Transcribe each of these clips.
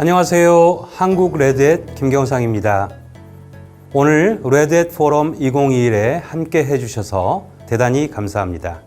안녕하세요. 한국 레드햇 김경상입니다. 오늘 레드햇 포럼 2021에 함께 해주셔서 대단히 감사합니다.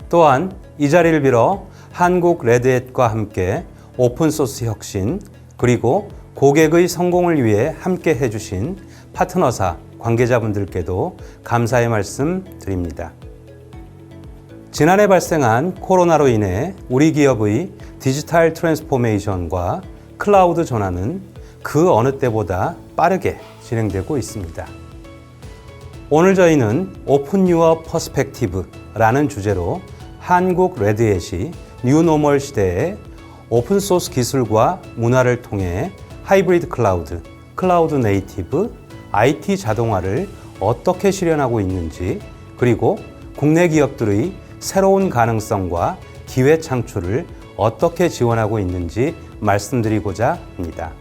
또한 이 자리를 빌어 한국 레드햇과 함께 오픈소스 혁신 그리고 고객의 성공을 위해 함께 해주신 파트너사 관계자분들께도 감사의 말씀 드립니다. 지난해 발생한 코로나로 인해 우리 기업의 디지털 트랜스포메이션과 클라우드 전환은 그 어느 때보다 빠르게 진행되고 있습니다. 오늘 저희는 Open Your Perspective라는 주제로 한국 레드햇이 뉴노멀 시대에 오픈소스 기술과 문화를 통해 하이브리드 클라우드, 클라우드 네이티브, IT 자동화를 어떻게 실현하고 있는지, 그리고 국내 기업들의 새로운 가능성과 기회 창출을 어떻게 지원하고 있는지 말씀드리고자 합니다.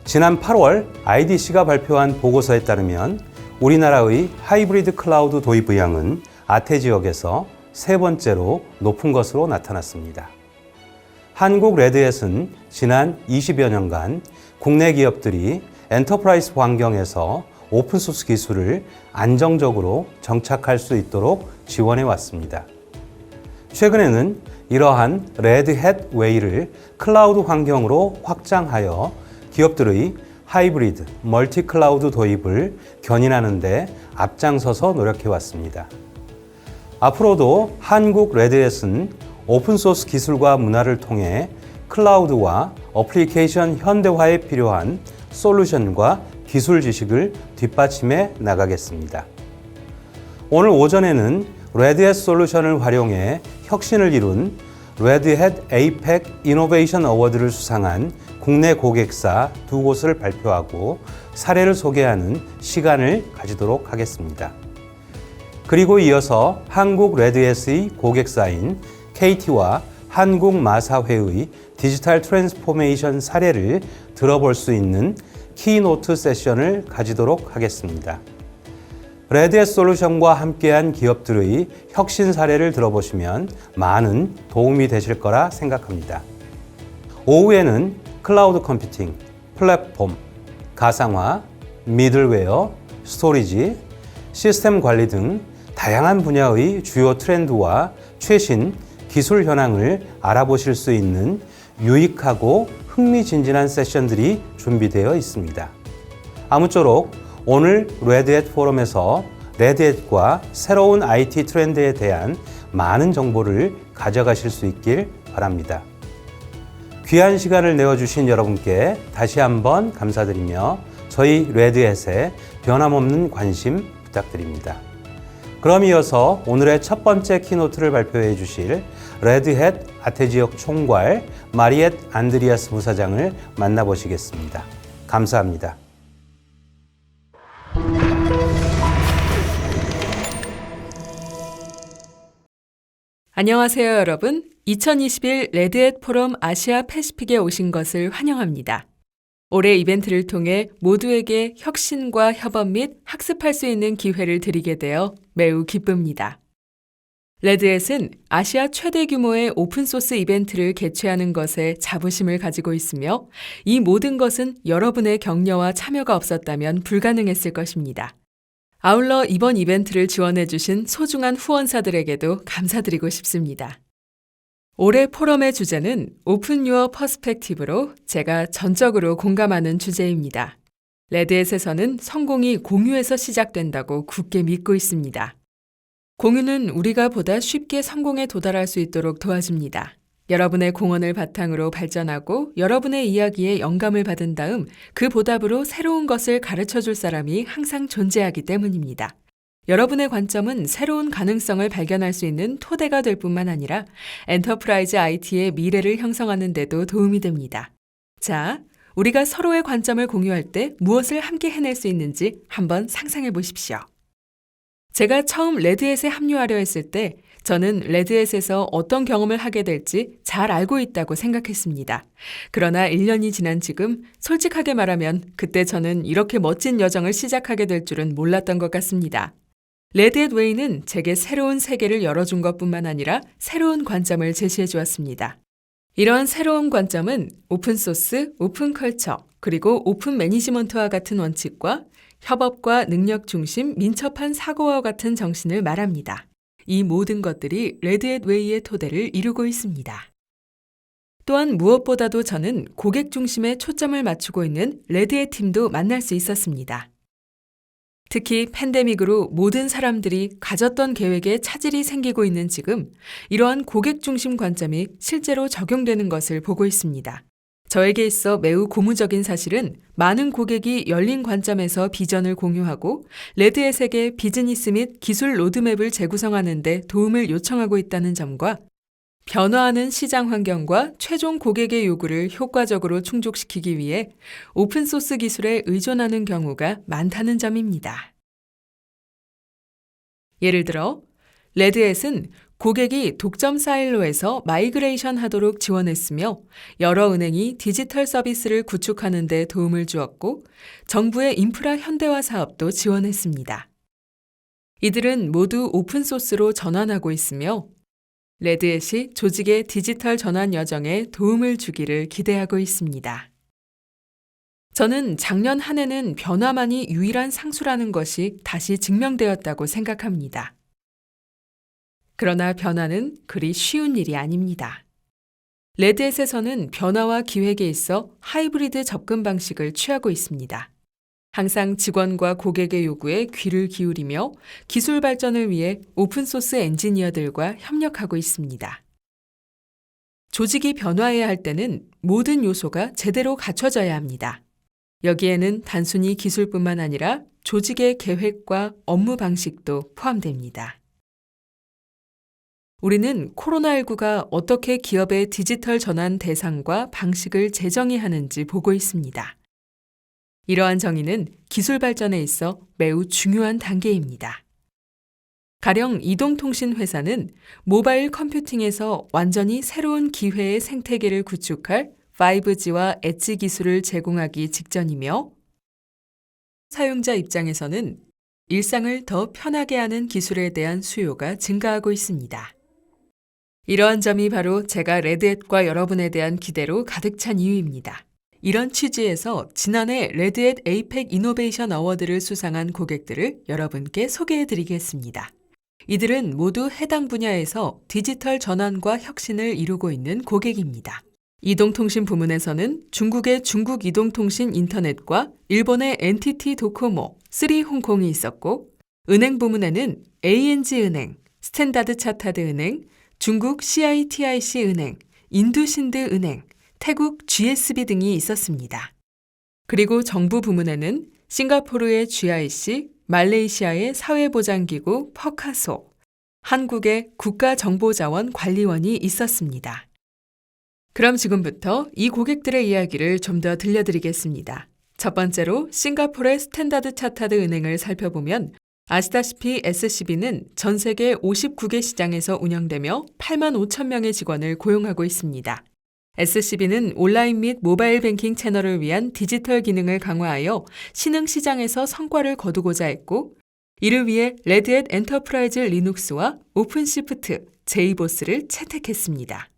지난 8월 IDC가 발표한 보고서에 따르면 우리나라의 하이브리드 클라우드 도입 의향은 아태 지역에서 세 번째로 높은 것으로 나타났습니다. 한국 레드햇은 지난 20여 년간 국내 기업들이 엔터프라이즈 환경에서 오픈소스 기술을 안정적으로 정착할 수 있도록 지원해 왔습니다. 최근에는 이러한 레드햇 웨이를 클라우드 환경으로 확장하여 기업들의 하이브리드, 멀티 클라우드 도입을 견인하는 데 앞장서서 노력해 왔습니다. 앞으로도 한국 레드햇은 오픈소스 기술과 문화를 통해 클라우드와 어플리케이션 현대화에 필요한 솔루션과 기술 지식을 뒷받침해 나가겠습니다. 오늘 오전에는 레드햇 솔루션을 활용해 혁신을 이룬 레드햇 APEC 이노베이션 어워드를 수상한 국내 고객사 두 곳을 발표하고 사례를 소개하는 시간을 가지도록 하겠습니다. 그리고 이어서 한국 레드햇의 고객사인 KT와 한국마사회의 디지털 트랜스포메이션 사례를 들어볼 수 있는 키노트 세션을 가지도록 하겠습니다. 레드햇 솔루션과 함께한 기업들의 혁신 사례를 들어보시면 많은 도움이 되실 거라 생각합니다. 오후에는 클라우드 컴퓨팅, 플랫폼, 가상화, 미들웨어, 스토리지, 시스템 관리 등 다양한 분야의 주요 트렌드와 최신 기술 현황을 알아보실 수 있는 유익하고 흥미진진한 세션들이 준비되어 있습니다. 아무쪼록 오늘 레드햇 포럼에서 레드햇과 새로운 IT 트렌드에 대한 많은 정보를 가져가실 수 있길 바랍니다. 귀한 시간을 내어주신 여러분께 다시 한번 감사드리며 저희 레드햇에 변함없는 관심 부탁드립니다. 그럼 이어서 오늘의 첫 번째 키노트를 발표해 주실 레드햇 아태지역 총괄 마리엣 안드리아스 부사장을 만나보시겠습니다. 감사합니다. 안녕하세요, 여러분. 2021 레드햇 포럼 아시아 패시픽에 오신 것을 환영합니다. 올해 이벤트를 통해 모두에게 혁신과 협업 및 학습할 수 있는 기회를 드리게 되어 매우 기쁩니다. 레드햇은 아시아 최대 규모의 오픈소스 이벤트를 개최하는 것에 자부심을 가지고 있으며 이 모든 것은 여러분의 격려와 참여가 없었다면 불가능했을 것입니다. 아울러 이번 이벤트를 지원해주신 소중한 후원사들에게도 감사드리고 싶습니다. 올해 포럼의 주제는 오픈 유어 퍼스펙티브로 제가 전적으로 공감하는 주제입니다. 레드햇에서는 성공이 공유에서 시작된다고 굳게 믿고 있습니다. 공유는 우리가 보다 쉽게 성공에 도달할 수 있도록 도와줍니다. 여러분의 공헌을 바탕으로 발전하고 여러분의 이야기에 영감을 받은 다음 그 보답으로 새로운 것을 가르쳐줄 사람이 항상 존재하기 때문입니다. 여러분의 관점은 새로운 가능성을 발견할 수 있는 토대가 될 뿐만 아니라 엔터프라이즈 IT의 미래를 형성하는 데도 도움이 됩니다. 자, 우리가 서로의 관점을 공유할 때 무엇을 함께 해낼 수 있는지 한번 상상해 보십시오. 제가 처음 레드햇에 합류하려 했을 때 저는 레드햇에서 어떤 경험을 하게 될지 잘 알고 있다고 생각했습니다. 그러나 1년이 지난 지금 솔직하게 말하면 그때 저는 이렇게 멋진 여정을 시작하게 될 줄은 몰랐던 것 같습니다. 레드햇 웨이는 제게 새로운 세계를 열어준 것뿐만 아니라 새로운 관점을 제시해 주었습니다. 이러한 새로운 관점은 오픈소스, 오픈컬처, 그리고 오픈 매니지먼트와 같은 원칙과 협업과 능력 중심 민첩한 사고와 같은 정신을 말합니다. 이 모든 것들이 레드햇 웨이의 토대를 이루고 있습니다. 또한 무엇보다도 저는 고객 중심에 초점을 맞추고 있는 레드햇 팀도 만날 수 있었습니다. 특히 팬데믹으로 모든 사람들이 가졌던 계획에 차질이 생기고 있는 지금 이러한 고객 중심 관점이 실제로 적용되는 것을 보고 있습니다. 저에게 있어 매우 고무적인 사실은 많은 고객이 열린 관점에서 비전을 공유하고 레드햇에게 비즈니스 및 기술 로드맵을 재구성하는 데 도움을 요청하고 있다는 점과 변화하는 시장 환경과 최종 고객의 요구를 효과적으로 충족시키기 위해 오픈소스 기술에 의존하는 경우가 많다는 점입니다. 예를 들어, 레드햇은 고객이 독점 사일로에서 마이그레이션 하도록 지원했으며 여러 은행이 디지털 서비스를 구축하는 데 도움을 주었고 정부의 인프라 현대화 사업도 지원했습니다. 이들은 모두 오픈소스로 전환하고 있으며 레드햇이 조직의 디지털 전환 여정에 도움을 주기를 기대하고 있습니다. 저는 작년 한 해는 변화만이 유일한 상수라는 것이 다시 증명되었다고 생각합니다. 그러나 변화는 그리 쉬운 일이 아닙니다. 레드햇에서는 변화와 기획에 있어 하이브리드 접근 방식을 취하고 있습니다. 항상 직원과 고객의 요구에 귀를 기울이며 기술 발전을 위해 오픈소스 엔지니어들과 협력하고 있습니다. 조직이 변화해야 할 때는 모든 요소가 제대로 갖춰져야 합니다. 여기에는 단순히 기술뿐만 아니라 조직의 계획과 업무 방식도 포함됩니다. 우리는 코로나19가 어떻게 기업의 디지털 전환 대상과 방식을 재정의하는지 보고 있습니다. 이러한 정의는 기술 발전에 있어 매우 중요한 단계입니다. 가령 이동통신 회사는 모바일 컴퓨팅에서 완전히 새로운 기회의 생태계를 구축할 5G와 엣지 기술을 제공하기 직전이며 사용자 입장에서는 일상을 더 편하게 하는 기술에 대한 수요가 증가하고 있습니다. 이러한 점이 바로 제가 레드햇과 여러분에 대한 기대로 가득 찬 이유입니다. 이런 취지에서 지난해 레드햇 에이펙 이노베이션 어워드를 수상한 고객들을 여러분께 소개해드리겠습니다. 이들은 모두 해당 분야에서 디지털 전환과 혁신을 이루고 있는 고객입니다. 이동통신 부문에서는 중국의 중국이동통신 인터넷과 일본의 NTT 도코모, 3홍콩이 있었고, 은행 부문에는 ANG은행, 스탠다드 차타드 은행, 중국 CITIC 은행, 인두신드 은행, 태국 GSB 등이 있었습니다. 그리고 정부 부문에는 싱가포르의 GIC, 말레이시아의 사회보장기구 퍼카소, 한국의 국가정보자원관리원이 있었습니다. 그럼 지금부터 이 고객들의 이야기를 좀 더 들려드리겠습니다. 첫 번째로 싱가포르의 스탠다드 차타드 은행을 살펴보면 아시다시피 SCB는 전 세계 59개 시장에서 운영되며 8만 5천 명의 직원을 고용하고 있습니다. SCB는 온라인 및 모바일 뱅킹 채널을 위한 디지털 기능을 강화하여 신흥 시장에서 성과를 거두고자 했고, 이를 위해 레드햇 엔터프라이즈 리눅스와 오픈시프트, 제이보스를 채택했습니다.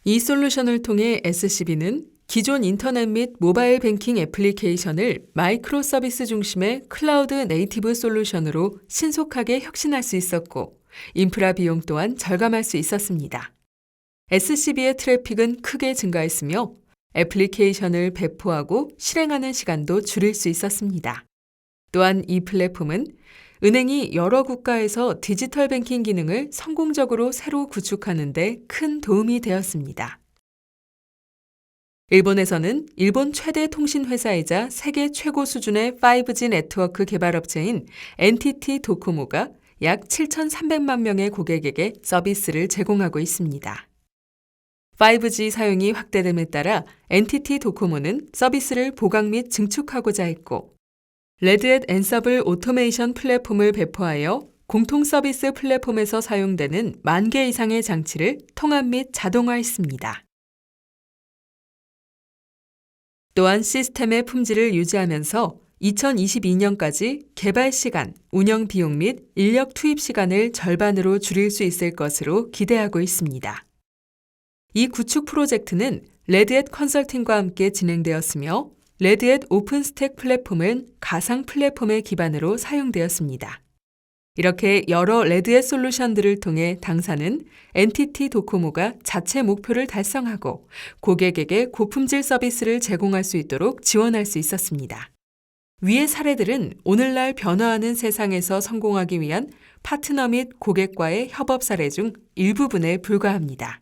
이 솔루션을 통해 SCB는 기존 인터넷 및 모바일 뱅킹 애플리케이션을 마이크로 서비스 중심의 클라우드 네이티브 솔루션으로 신속하게 혁신할 수 있었고, 인프라 비용 또한 절감할 수 있었습니다. SCB의 트래픽은 크게 증가했으며 애플리케이션을 배포하고 실행하는 시간도 줄일 수 있었습니다. 또한 이 플랫폼은 은행이 여러 국가에서 디지털 뱅킹 기능을 성공적으로 새로 구축하는 데 큰 도움이 되었습니다. 일본에서는 일본 최대 통신 회사이자 세계 최고 수준의 5G 네트워크 개발업체인 NTT 도코모가 약 7,300만 명의 고객에게 서비스를 제공하고 있습니다. 5G 사용이 확대됨에 따라 NTT 도코모는 서비스를 보강 및 증축하고자 했고, 레드햇 앤서블 오토메이션 플랫폼을 배포하여 공통 서비스 플랫폼에서 사용되는 10,000개 이상의 장치를 통합 및 자동화했습니다. 또한 시스템의 품질을 유지하면서 2022년까지 개발 시간, 운영 비용 및 인력 투입 시간을 절반으로 줄일 수 있을 것으로 기대하고 있습니다. 이 구축 프로젝트는 레드햇 컨설팅과 함께 진행되었으며 레드햇 오픈스택 플랫폼은 가상 플랫폼의 기반으로 사용되었습니다. 이렇게 여러 레드햇 솔루션들을 통해 당사는 NTT 도코모가 자체 목표를 달성하고 고객에게 고품질 서비스를 제공할 수 있도록 지원할 수 있었습니다. 위의 사례들은 오늘날 변화하는 세상에서 성공하기 위한 파트너 및 고객과의 협업 사례 중 일부분에 불과합니다.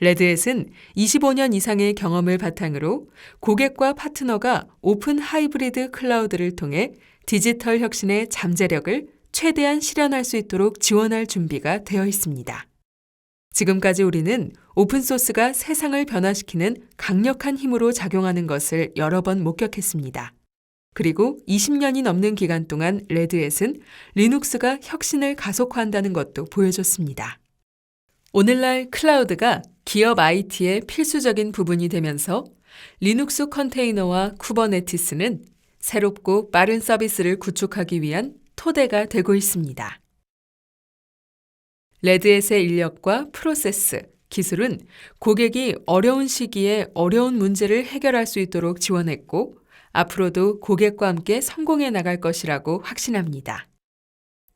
레드햇은 25년 이상의 경험을 바탕으로 고객과 파트너가 오픈 하이브리드 클라우드를 통해 디지털 혁신의 잠재력을 최대한 실현할 수 있도록 지원할 준비가 되어 있습니다. 지금까지 우리는 오픈소스가 세상을 변화시키는 강력한 힘으로 작용하는 것을 여러 번 목격했습니다. 그리고 20년이 넘는 기간 동안 레드햇은 리눅스가 혁신을 가속화한다는 것도 보여줬습니다. 오늘날 클라우드가 기업 IT의 필수적인 부분이 되면서 리눅스 컨테이너와 쿠버네티스는 새롭고 빠른 서비스를 구축하기 위한 토대가 되고 있습니다. 레드햇의 인력과 프로세스, 기술은 고객이 어려운 시기에 어려운 문제를 해결할 수 있도록 지원했고 앞으로도 고객과 함께 성공해 나갈 것이라고 확신합니다.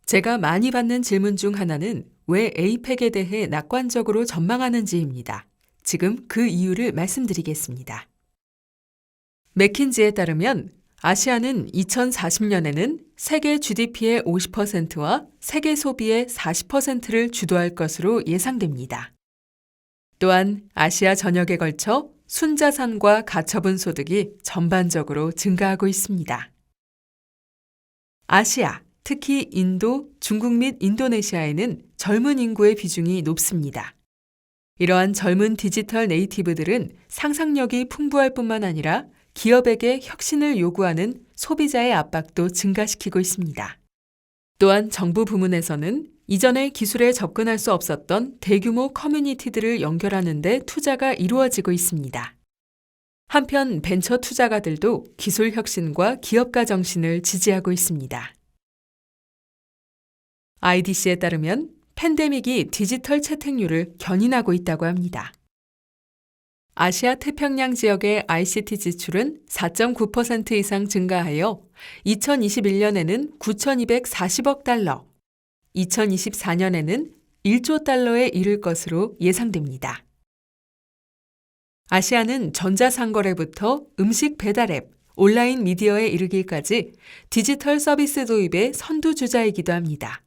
제가 많이 받는 질문 중 하나는 왜 에이펙에 대해 낙관적으로 전망하는지입니다. 지금 그 이유를 말씀드리겠습니다. 맥킨지에 따르면 아시아는 2040년에는 세계 GDP의 50%와 세계 소비의 40%를 주도할 것으로 예상됩니다. 또한 아시아 전역에 걸쳐 순자산과 가처분 소득이 전반적으로 증가하고 있습니다. 아시아, 특히 인도, 중국 및 인도네시아에는 젊은 인구의 비중이 높습니다. 이러한 젊은 디지털 네이티브들은 상상력이 풍부할 뿐만 아니라 기업에게 혁신을 요구하는 소비자의 압박도 증가시키고 있습니다. 또한 정부 부문에서는 이전에 기술에 접근할 수 없었던 대규모 커뮤니티들을 연결하는 데 투자가 이루어지고 있습니다. 한편 벤처 투자가들도 기술 혁신과 기업가 정신을 지지하고 있습니다. IDC에 따르면 팬데믹이 디지털 채택률을 견인하고 있다고 합니다. 아시아 태평양 지역의 ICT 지출은 4.9% 이상 증가하여 2021년에는 9,240억 달러, 2024년에는 1조 달러에 이를 것으로 예상됩니다. 아시아는 전자상거래부터 음식 배달앱, 온라인 미디어에 이르기까지 디지털 서비스 도입의 선두주자이기도 합니다.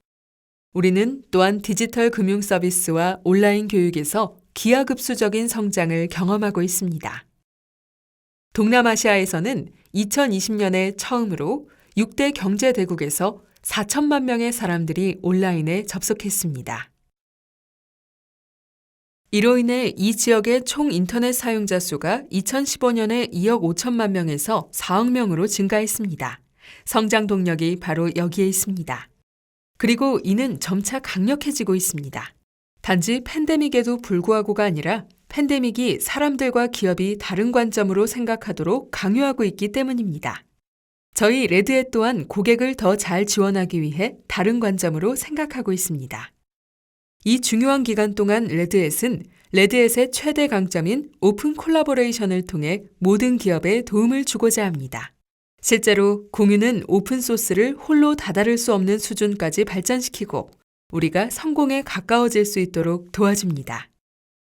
우리는 또한 디지털 금융 서비스와 온라인 교육에서 기하급수적인 성장을 경험하고 있습니다. 동남아시아에서는 2020년에 처음으로 6대 경제대국에서 4천만 명의 사람들이 온라인에 접속했습니다. 이로 인해 이 지역의 총 인터넷 사용자 수가 2015년에 2억 5천만 명에서 4억 명으로 증가했습니다. 성장 동력이 바로 여기에 있습니다. 그리고 이는 점차 강력해지고 있습니다. 단지 팬데믹에도 불구하고가 아니라 팬데믹이 사람들과 기업이 다른 관점으로 생각하도록 강요하고 있기 때문입니다. 저희 레드햇 또한 고객을 더 잘 지원하기 위해 다른 관점으로 생각하고 있습니다. 이 중요한 기간 동안 레드햇은 레드햇의 최대 강점인 오픈 콜라보레이션을 통해 모든 기업에 도움을 주고자 합니다. 실제로 공유는 오픈소스를 홀로 다다를 수 없는 수준까지 발전시키고 우리가 성공에 가까워질 수 있도록 도와줍니다.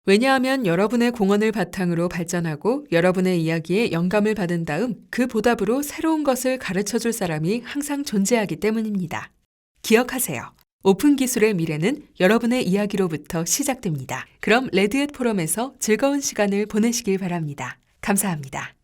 왜냐하면 여러분의 공헌을 바탕으로 발전하고 여러분의 이야기에 영감을 받은 다음 그 보답으로 새로운 것을 가르쳐줄 사람이 항상 존재하기 때문입니다. 기억하세요. 오픈 기술의 미래는 여러분의 이야기로부터 시작됩니다. 그럼 레드햇 포럼에서 즐거운 시간을 보내시길 바랍니다. 감사합니다.